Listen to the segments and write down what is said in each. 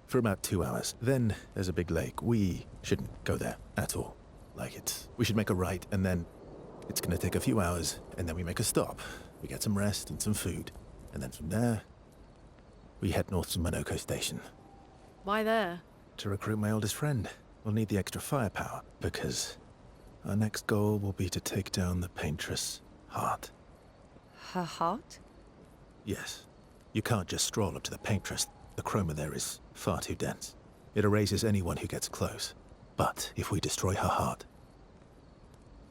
for about 2 hours. Then there's a big lake. We shouldn't go there at all. We should make a right, and then it's gonna take a few hours, and then we make a stop. We get some rest and some food. And then from there, we head north to Monoko Station. Why there? To recruit my oldest friend. We'll need the extra firepower, because our next goal will be to take down the Paintress' heart. Her heart? Yes. You can't just stroll up to the Paintress. The chroma there is far too dense. It erases anyone who gets close. But if we destroy her heart,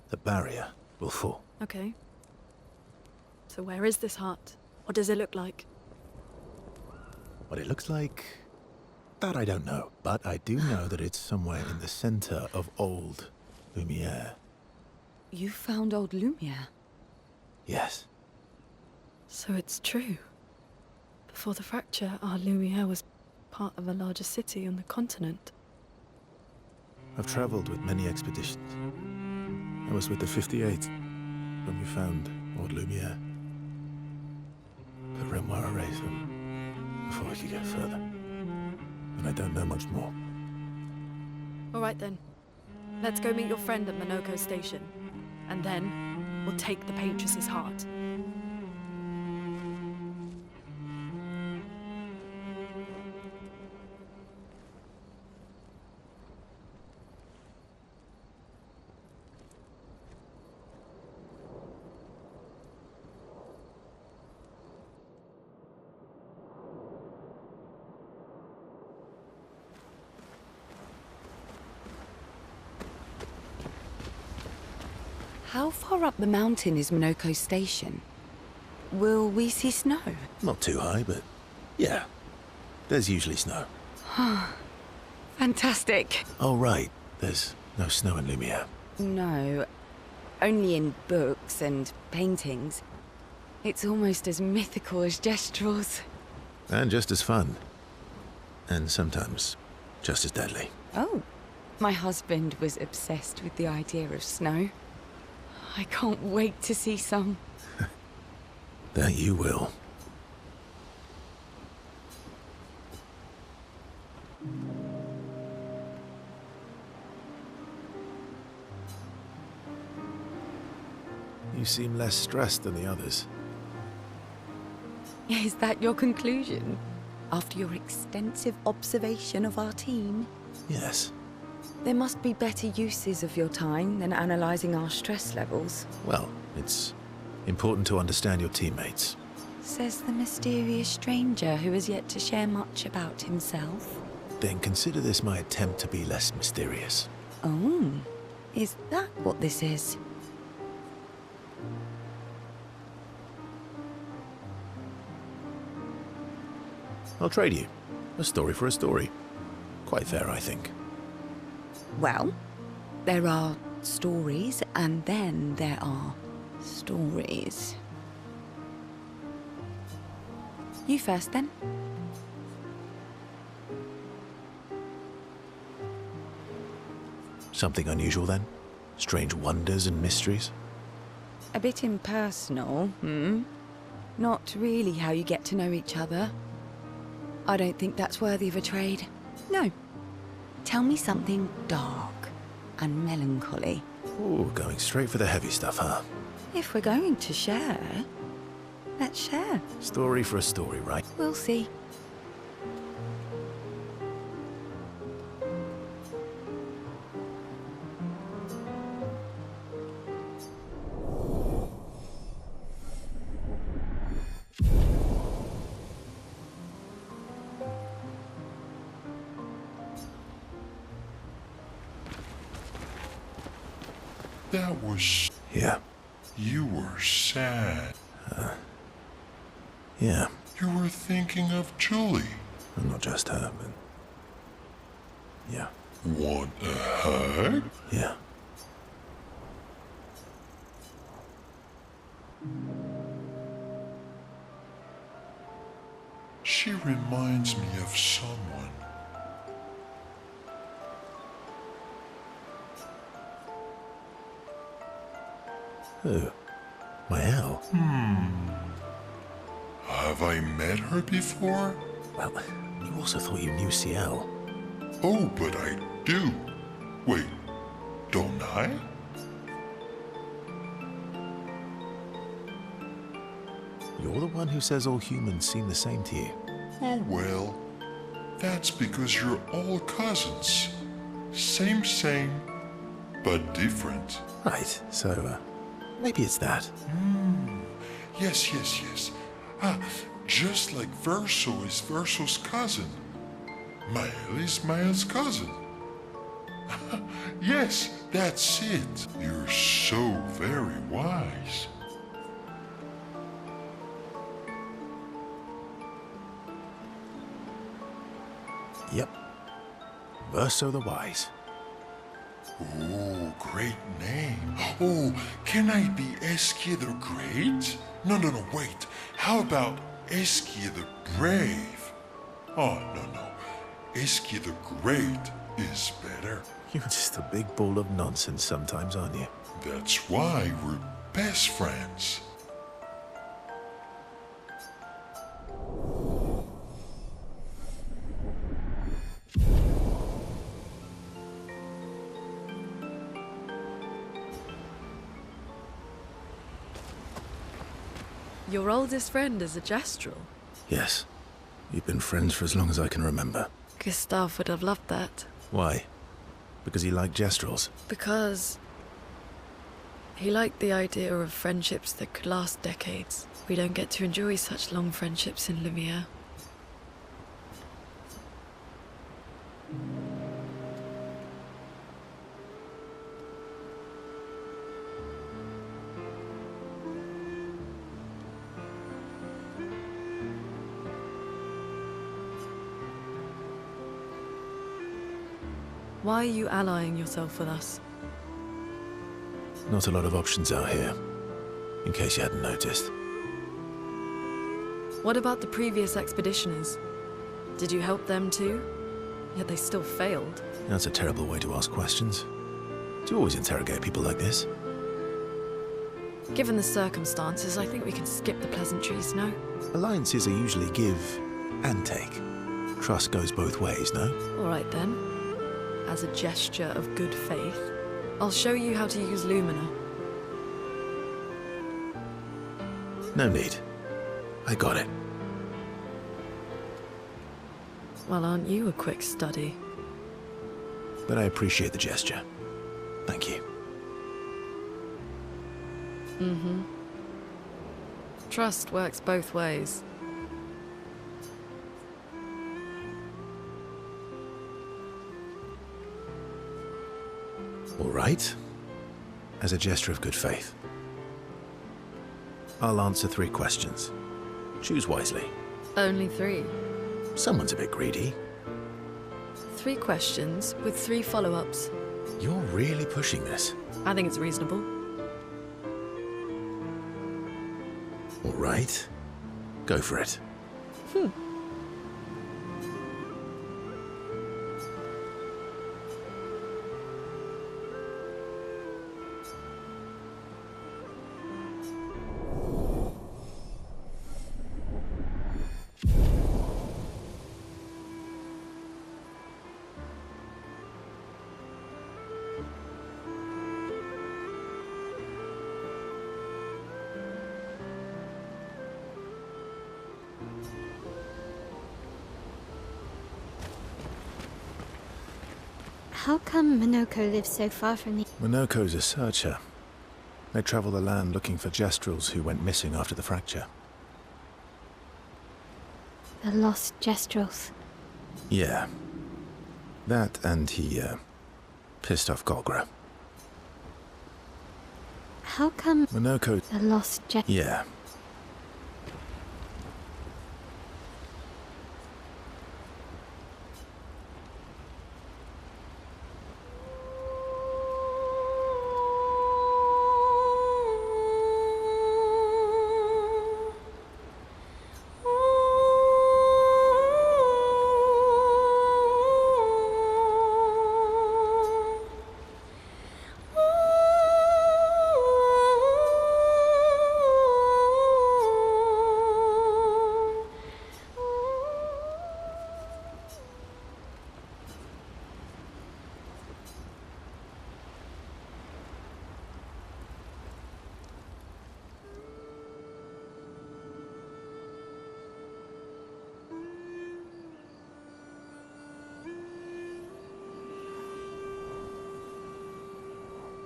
the barrier will fall. Okay. So where is this heart? What does it look like? What it looks like, that I don't know. But I do know that it's somewhere in the center of old Lumiere. You found old Lumiere? Yes. So it's true. Before the fracture, our Lumiere was part of a larger city on the continent. I've traveled with many expeditions. I was with the 58th when we found old Lumiere. But Renoir erased them before we could get further. And I don't know much more. All right then. Let's go meet your friend at Monoko Station. And then we'll take the Paintress's heart. How far up the mountain is Monoko Station? Will we see snow? Not too high, but yeah. There's usually snow. Fantastic. Oh, right. There's no snow in Lumiere. No, only in books and paintings. It's almost as mythical as Gestrels. And just as fun. And sometimes just as deadly. Oh, my husband was obsessed with the idea of snow. I can't wait to see some. That you will. You seem less stressed than the others. Is that your conclusion? After your extensive observation of our team? Yes. There must be better uses of your time than analysing our stress levels. Well, it's important to understand your teammates. Says the mysterious stranger who has yet to share much about himself. Then consider this my attempt to be less mysterious. Oh, is that what this is? I'll trade you. A story for a story. Quite fair, I think. Well, there are stories, and then there are stories. You first, then. Something unusual, then? Strange wonders and mysteries? A bit impersonal, hmm? Not really how you get to know each other. I don't think that's worthy of a trade. No. Tell me something dark and melancholy. Ooh, going straight for the heavy stuff, huh? If we're going to share, let's share. Story for a story, right? We'll see. That was... Yeah. You were sad. Yeah. You were thinking of Julie. And not just her, but... Yeah. Want a hug? Yeah. She reminds me of someone. Who? Mael? Have I met her before? Well, You also thought you knew CL. Oh, but I do. Wait, don't I? You're the one who says all humans seem the same to you. Oh, well, that's because you're all cousins. Same, but different. Right, so, maybe it's that. Yes. Just like Verso is Verso's cousin. Mael is Mael's cousin. Yes, that's it. You're so very wise. Yep. Verso the Wise. Oh, great name. Oh, can I be Eskia the Great? No, wait. How about Eskia the Brave? Oh, no. Eskia the Great is better. You're just a big ball of nonsense sometimes, aren't you? That's why we're best friends. Your oldest friend is a Gestrel. Yes. You've been friends for as long as I can remember. Gustav would have loved that. Why? Because he liked Gestrels? Because he liked the idea of friendships that could last decades. We don't get to enjoy such long friendships in Lumiere. Why are you allying yourself with us? Not a lot of options out here, in case you hadn't noticed. What about the previous expeditioners? Did you help them too? Yet they still failed. That's a terrible way to ask questions. Do you always interrogate people like this? Given the circumstances, I think we can skip the pleasantries, no? Alliances are usually give and take. Trust goes both ways, no? All right then. As a gesture of good faith, I'll show you how to use Lumina. No need. I got it. Well, aren't you a quick study? But I appreciate the gesture. Thank you. Trust works both ways. All right. As a gesture of good faith. I'll answer 3 questions. Choose wisely. Only 3. Someone's a bit greedy. 3 questions with 3 follow-ups. You're really pushing this. I think it's reasonable. All right. Go for it. How come Minoko lives so far from the... Minoko's a searcher. They travel the land looking for Gestrels who went missing after the fracture. The lost Gestrels? Yeah. That and he, pissed off Golgra. How come Minoko... the lost Yeah.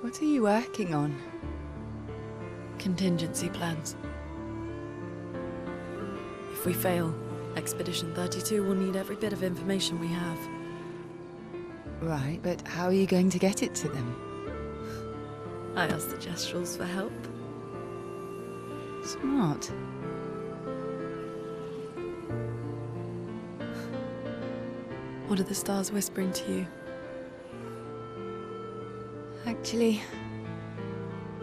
What are you working on? Contingency plans. If we fail, Expedition 32 will need every bit of information we have. Right, but how are you going to get it to them? I asked the Gestrals for help. Smart. What are the stars whispering to you? Actually,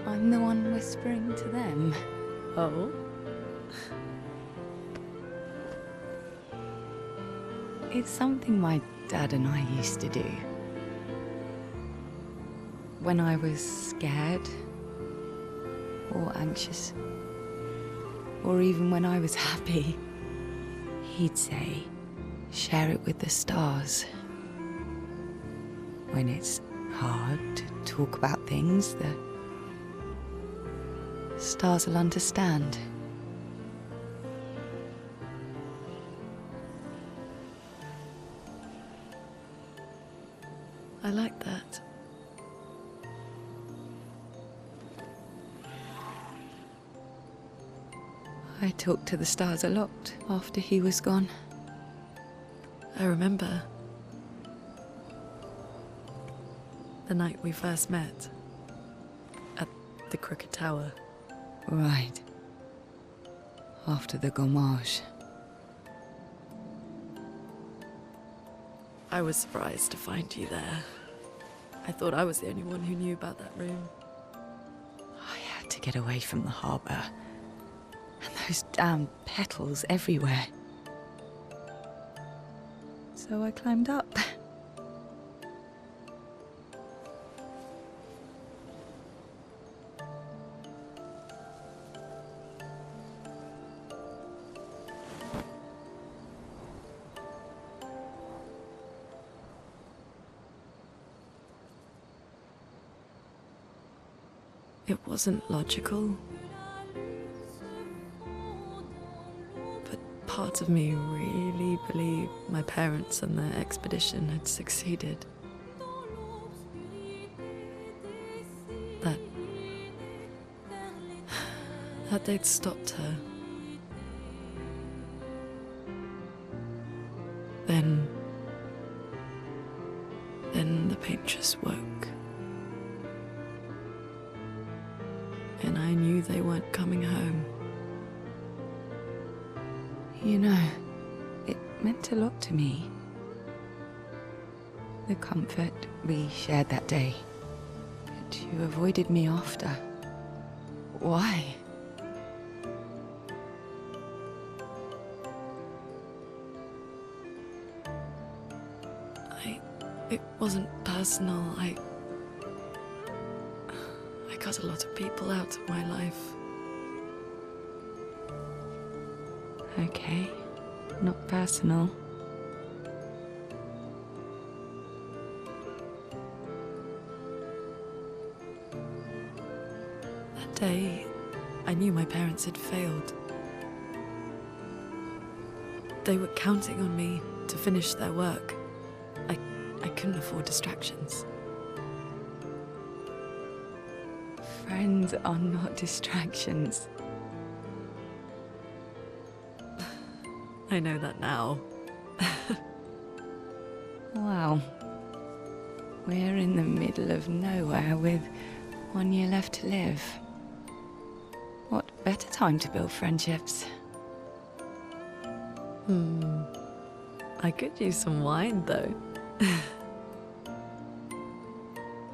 I'm the one whispering to them. Oh? It's something my dad and I used to do. When I was scared, or anxious, or even when I was happy, he'd say, share it with the stars. When it's hard to talk about things, the stars will understand. I like that. I talked to the stars a lot after he was gone. I remember the night we first met at the Crooked Tower. Right. After the gommage. I was surprised to find you there. I thought I was the only one who knew about that room. I had to get away from the harbour. And those damn petals everywhere. So I climbed up. It wasn't logical. But part of me really believed my parents and their expedition had succeeded. That they'd stopped her. Then the paint just woke. And I knew they weren't coming home. You know, it meant a lot to me. The comfort we shared that day. But you avoided me after. Why? It wasn't personal. I cut a lot of people out of my life. Okay, not personal. That day, I knew my parents had failed. They were counting on me to finish their work. I couldn't afford distractions. Friends are not distractions. I know that now. Wow. We're in the middle of nowhere with 1 year left to live. What better time to build friendships? I could use some wine, though.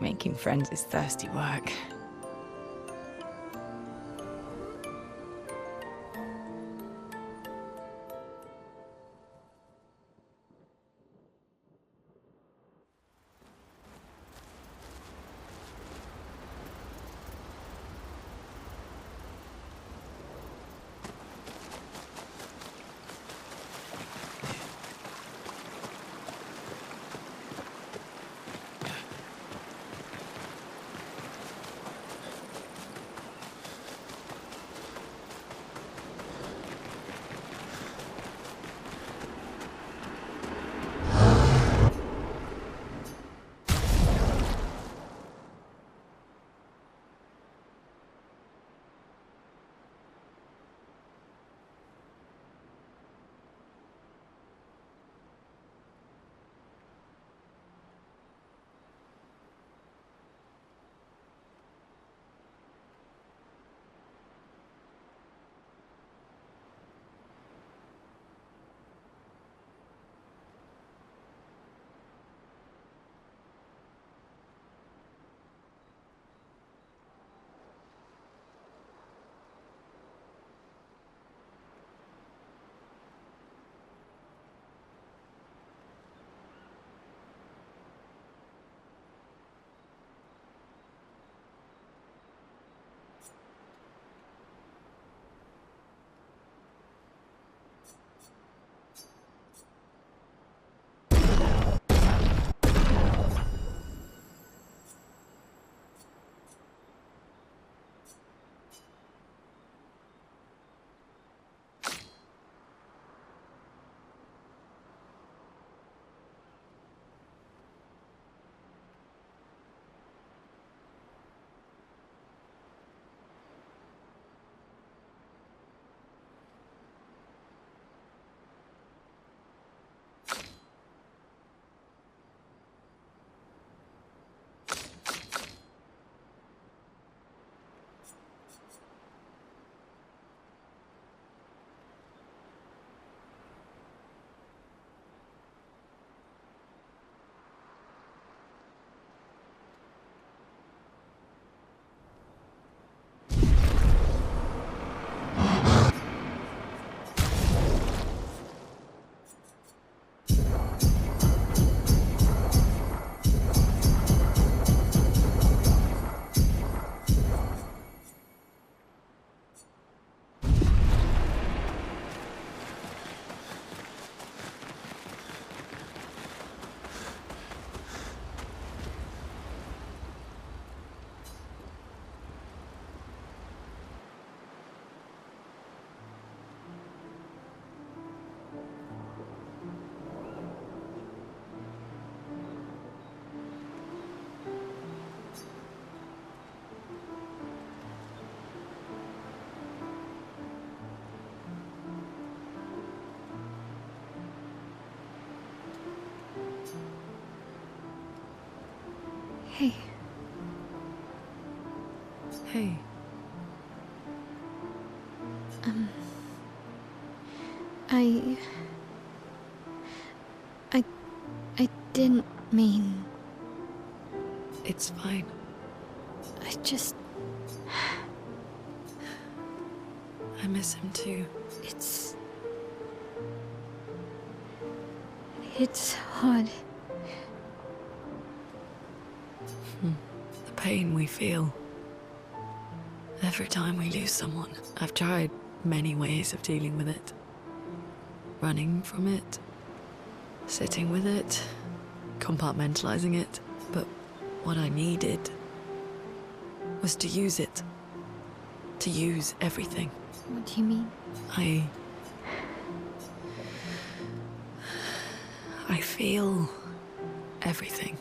Making friends is thirsty work. Hey, Hey, I... I didn't mean... it's fine. I just... I miss him too. It's hard. The pain we feel every time we lose someone. I've tried many ways of dealing with it. Running from it, sitting with it, compartmentalizing it. But what I needed was to use it. To use everything. What do you mean? I feel everything.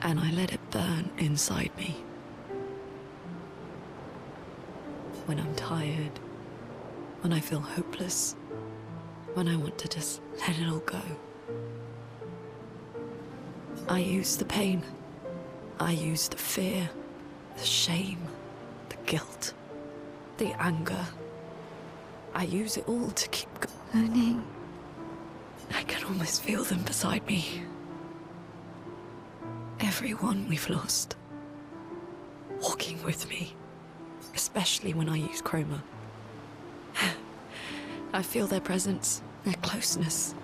And I let it burn inside me. When I'm tired, when I feel hopeless, when I want to just let it all go. I use the pain. I use the fear, the shame, the guilt, the anger. I use it all to keep going. Moaning. I can almost feel them beside me. Everyone we've lost. Walking with me. Especially when I use chroma. I feel their presence, their closeness.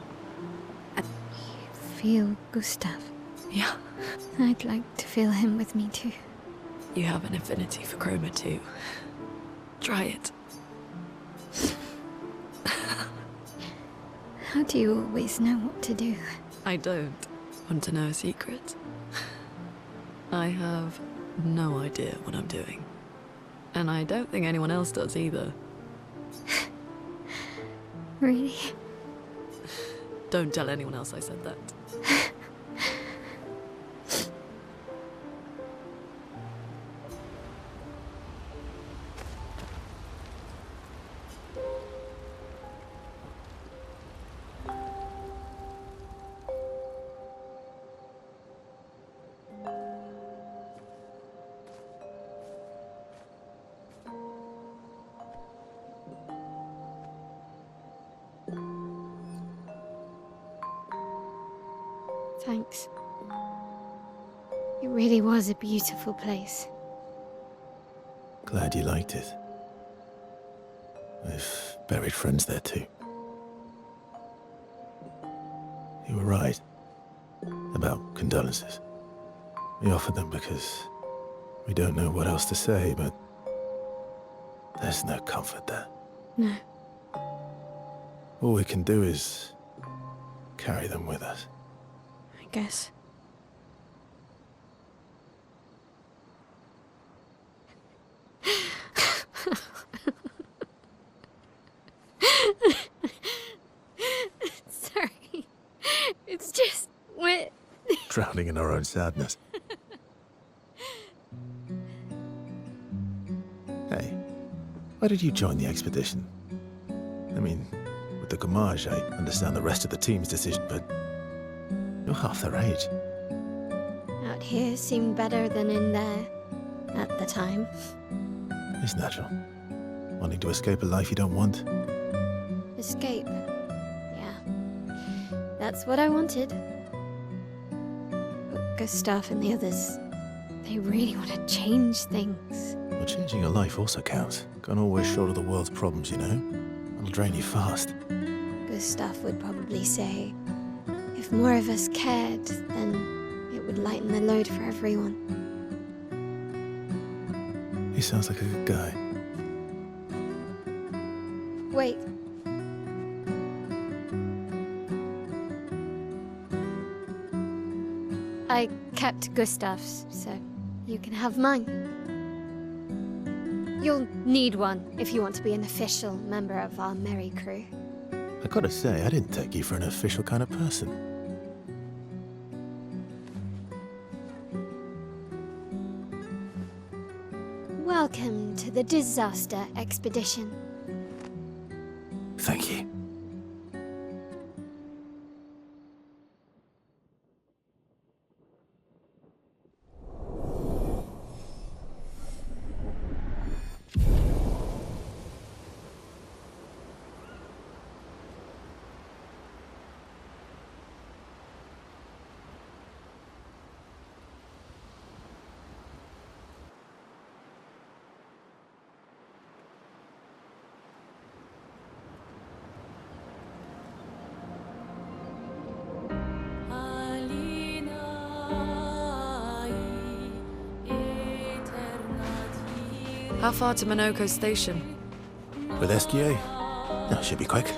Feel Gustav. Yeah, I'd like to feel him with me too. you have an affinity for chroma too. Try it. How do you always know what to do? I don't want to know a secret. I have no idea what I'm doing. And I don't think anyone else does either. Really? Don't tell anyone else I said that. Thanks. It really was a beautiful place. Glad you liked it. I've buried friends there too. You were right about condolences. We offered them because we don't know what else to say, but there's no comfort there. No. All we can do is carry them with us. I guess. Sorry. It's just we're Drowning in our own sadness. Hey, why did you join the expedition? I mean, with the Gamage, I understand the rest of the team's decision, but you're half their age. out here seemed better than in there at the time. It's natural. Wanting to escape a life you don't want. Escape. Yeah. That's what I wanted. But Gustav and the others, they really want to change things. But changing your life also counts. Can't always shoulder the world's problems, you know? It'll drain you fast. Gustav would probably say, if more of us cared, then it would lighten the load for everyone. He sounds like a good guy. Wait. I kept Gustav's, so you can have mine. You'll need one if you want to be an official member of our merry crew. I gotta say, I didn't take you for an official kind of person. Welcome to the disaster expedition. Thank you. How far to Minoko Station? With SGA? No, should be quick.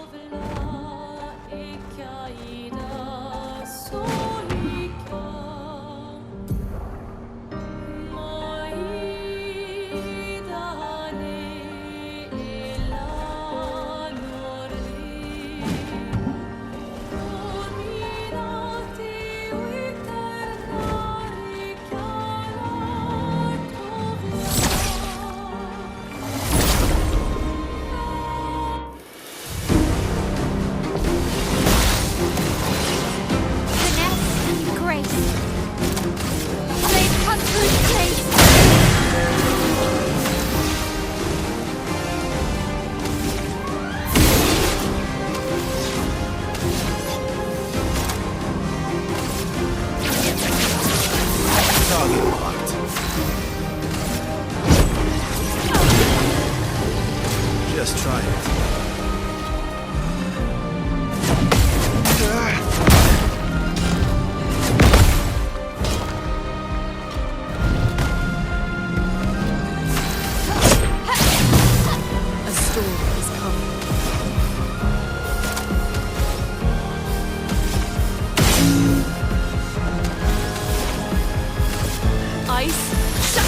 Just try it. A storm is coming. Ice, shut!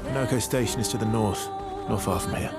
Minoko Station is to the north, not far from here.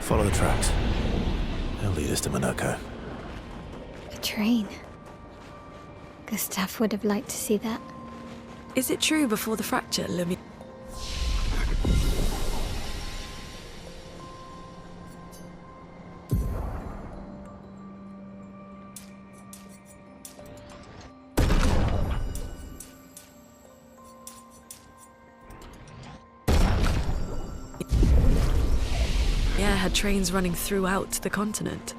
Follow the tracks. They'll lead us to Minoko. A train. Gustav would have liked to see that. Is it true before the fracture, Lumi? Yeah, had trains running throughout the continent.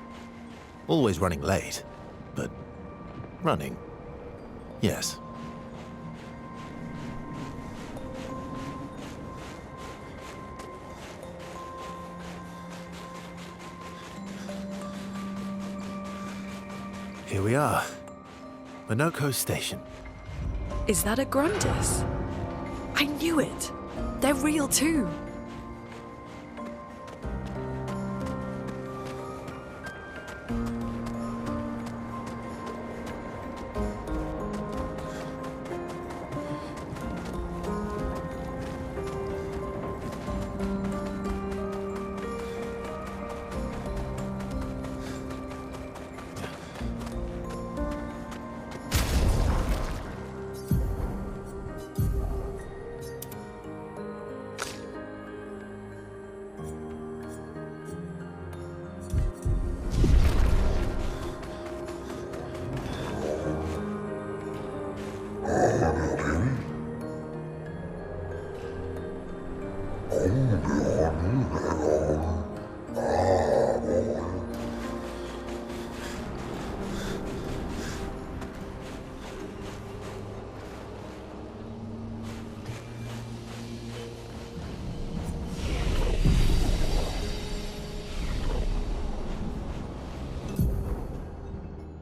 Always running late, but running, yes. Here we are. Minoko Station. Is that a Grundis? I knew it! They're real too!